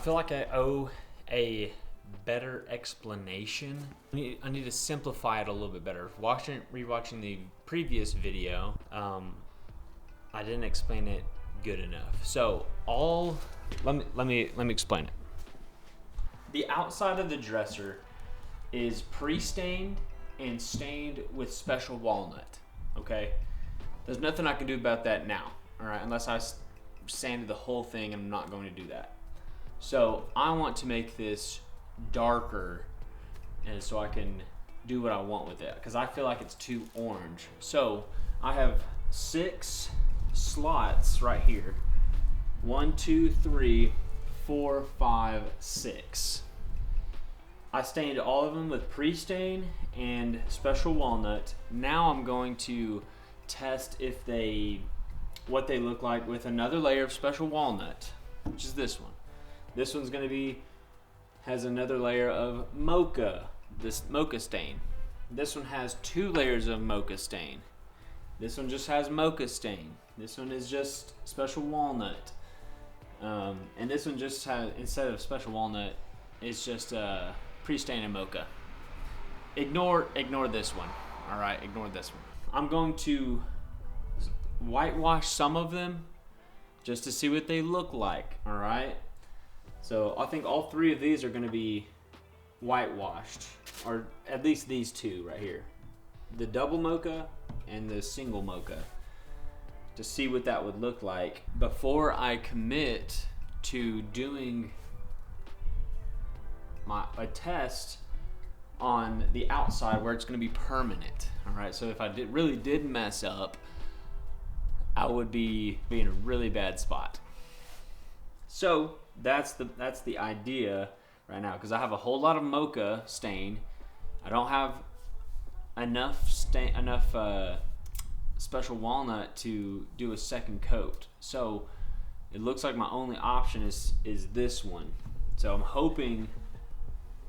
feel like I owe a better explanation. I need to simplify it a little bit better. Rewatching the previous video, I didn't explain it good enough. So let me explain it. The outside of the dresser is pre-stained and stained with special walnut. Okay, there's nothing I can do about that now. All right, unless I sanded the whole thing, and I'm not going to do that. So I want to make this darker, and so I can do what I want with it, because I feel like it's too orange. So I have 6 slots right here. 1, 2, 3, 4, 5, 6. I stained all of them with pre-stain and special walnut. Now I'm going to test what they look like with another layer of special walnut, which is this one. This one's going to has another layer of mocha, this mocha stain. This one has 2 layers of mocha stain. This one just has mocha stain. This one is just special walnut. And this one just has, instead of special walnut, it's just pre-stain and mocha. Ignore this one. All right, ignore this one. I'm going to whitewash some of them just to see what they look like. All right. So I think all 3 of these are going to be whitewashed, or at least these 2 right here, the double mocha and the single mocha, to see what that would look like before I commit to doing a test on the outside where it's going to be permanent. All right, so if I really did mess up, I would be in a really bad spot. So that's the idea right now, because I have a whole lot of mocha stain. I don't have enough special walnut to do a second coat. So it looks like my only option is this one. So I'm hoping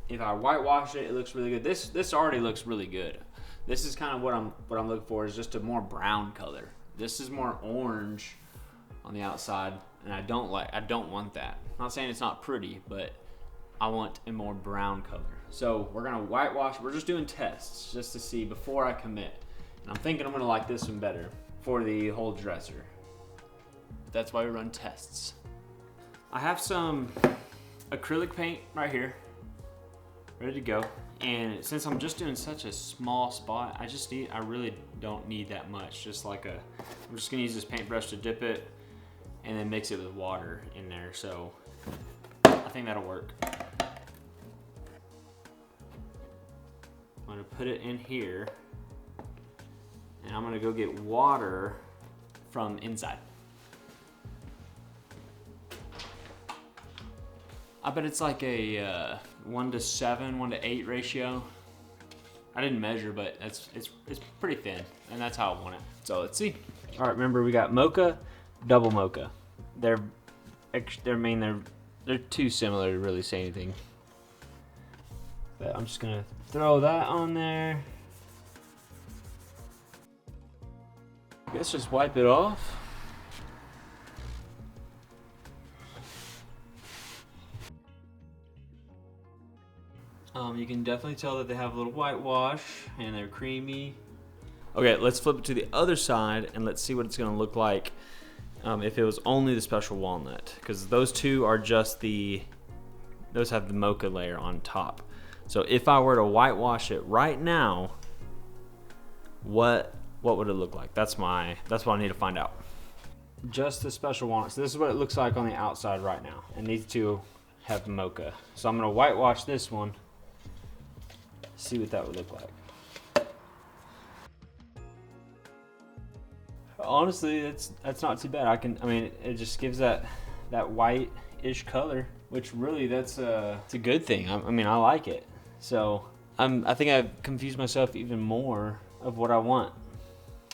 if I whitewash it, it looks really good. This already looks really good. This is kind of what I'm looking for, is just a more brown color. This is more orange on the outside, and I don't want that. I'm not saying it's not pretty, but I want a more brown color. So we're gonna whitewash. We're just doing tests just to see before I commit. And I'm thinking I'm gonna like this one better for the whole dresser. That's why we run tests. I have some acrylic paint right here, ready to go. And since I'm just doing such a small spot, I really don't need that much. I'm just gonna use this paintbrush to dip it and then mix it with water in there. So I think that'll work. I'm gonna put it in here, and I'm gonna go get water from inside. I bet it's like a 1:7, 1:8 ratio. I didn't measure, but it's pretty thin, and that's how I want it. So let's see. All right, remember we got mocha, double mocha. They're too similar to really say anything. But I'm just gonna throw that on there. I guess just wipe it off. You can definitely tell that they have a little whitewash and they're creamy. Okay, let's flip it to the other side and let's see what it's gonna look like if it was only the special walnut, because those 2 are just those have the mocha layer on top. So if I were to whitewash it right now, what would it look like? That's what I need to find out. Just the special walnut. So this is what it looks like on the outside right now, and these 2 have mocha. So I'm gonna whitewash this one, see what that would look like. Honestly, that's not too bad. It just gives that white-ish color, which really it's a good thing. I like it. So I think I've confused myself even more of what I want,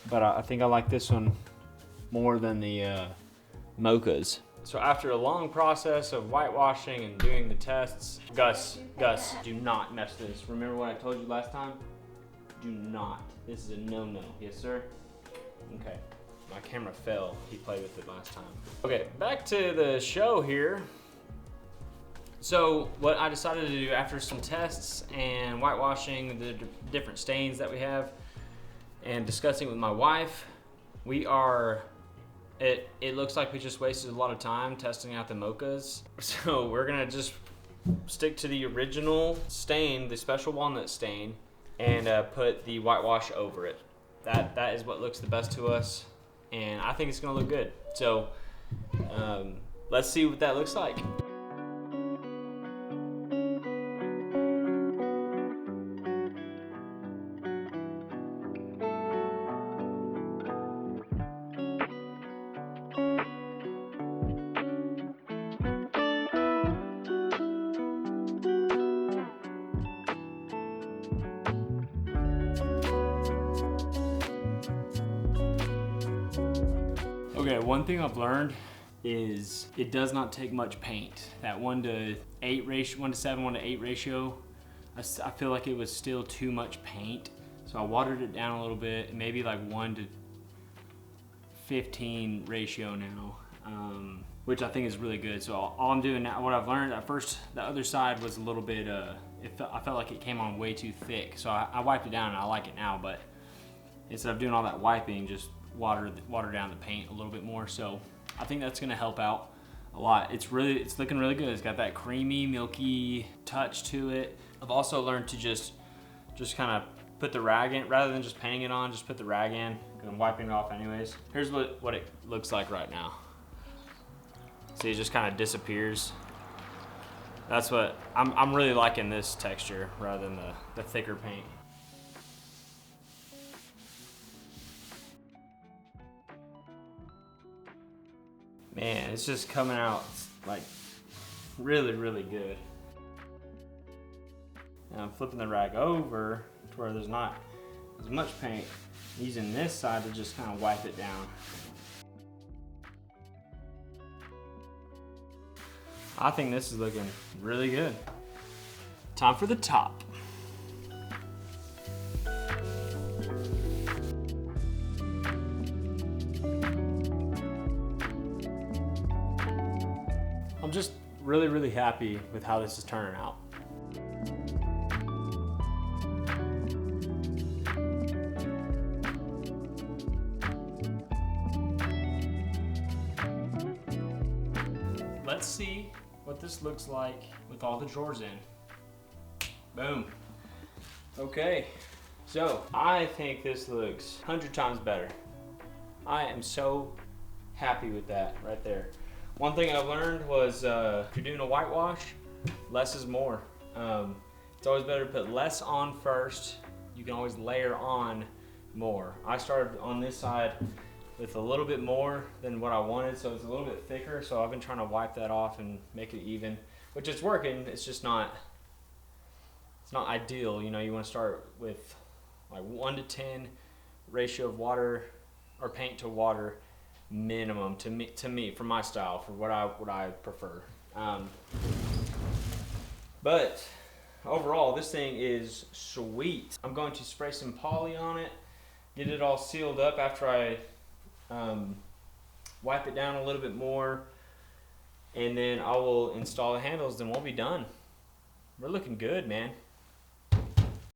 but I think I like this one more than the mochas. So after a long process of whitewashing and doing the tests, Gus, do not mess this. Remember what I told you last time? Do not. This is a no-no. Yes, sir? Okay. My camera fell. He played with it last time. Okay, back to the show here. So what I decided to do after some tests and whitewashing the different stains that we have and discussing with my wife, it looks like we just wasted a lot of time testing out the mochas. So we're gonna just stick to the original stain, the special walnut stain, and put the whitewash over it. That is what looks the best to us, and I think it's gonna look good. So let's see what that looks like. Okay, one thing I've learned is it does not take much paint. That 1:8 ratio, 1:7, 1:8 ratio, I feel like it was still too much paint. So I watered it down a little bit, maybe like 1:15 ratio now, which I think is really good. So all I'm doing now, what I've learned, at first the other side was a little bit, I felt like it came on way too thick. So I wiped it down and I like it now, but instead of doing all that wiping, just water down the paint a little bit more. So I think that's gonna help out a lot. It's looking really good. It's got that creamy, milky touch to it. I've also learned to just kind of put the rag in, rather than just painting it on, just put the rag in, because I'm wiping it off anyways. Here's what it looks like right now. See, it just kind of disappears. That's what, I'm really liking this texture rather than the thicker paint. Man, it's just coming out like really, really good. Now I'm flipping the rag over to where there's not as much paint. Using this side to just kind of wipe it down. I think this is looking really good. Time for the top. I'm just really, really happy with how this is turning out. Let's see what this looks like with all the drawers in. Boom. Okay, so I think this looks 100 times better. I am so happy with that right there. One thing I've learned was if you're doing a whitewash, less is more. It's always better to put less on first. You can always layer on more. I started on this side with a little bit more than what I wanted, so it's a little bit thicker, so I've been trying to wipe that off and make it even, which is working. It's just not, it's not ideal. You know, you want to start with like 1:10 ratio of water or paint to water minimum to me for my style, for what I prefer. But overall, this thing is sweet. I'm going to spray some poly on it, get it all sealed up after I wipe it down a little bit more, and then I will install the handles, then we'll be done. We're looking good, man.